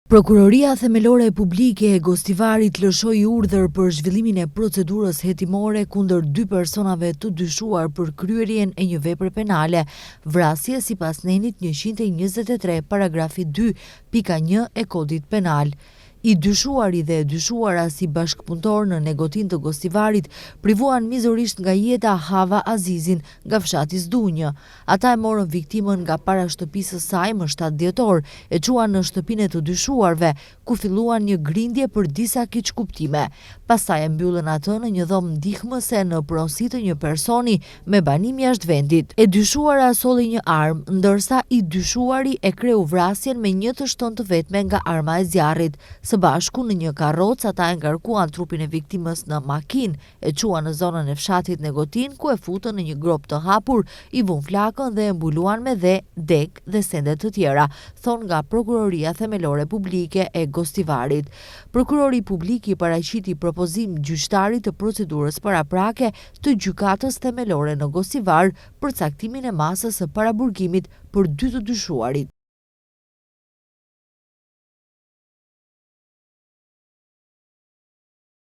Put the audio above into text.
Prokuroria Themelore Publike e Gostivarit lëshoi urdhër për zhvillimin e procedurës hetimore kundër 2 personave të dyshuar për kryerjen e një vepre penale, vrasje sipas nenit 123 paragrafi 2.1 e Kodit Penal. I dyshuari dhe dyshuara si bashkëpunëtor në Negotin të Gostivarit privuan mizorisht nga jeta Hava Azizin nga fshati Zdunjë. Ata e morën viktimën nga para shtëpisë së saj më 7 dhjetor, e çuan në shtëpinë e të dyshuarve, ku filluan një grindje për disa keqkuptime. Pastaj e mbyllën atë në një dhomë ndihmëse në pronësi të një personi me banim jashtë vendit. E dyshuara solli një armë, ndërsa i dyshuari e kreu vrasjen me një të shtonë të vetme nga arma e zjarrit. Së bashku në një karrocë ata e ngarkuan trupin e viktimës në makinë, e çuan në zonën e fshatit Negotin, ku e futën në një grop të hapur, i vun flakën dhe e mbuluan me deg dhe sende të tjera, thon nga Prokuroria Themelore Publike e Gostivarit. Prokurori publik i paraqiti propozim gjyqtarit të procedurës paraprake të gjykatës themelore në Gostivar për caktimin e masës së paraburgimit për 2 të dyshuarit.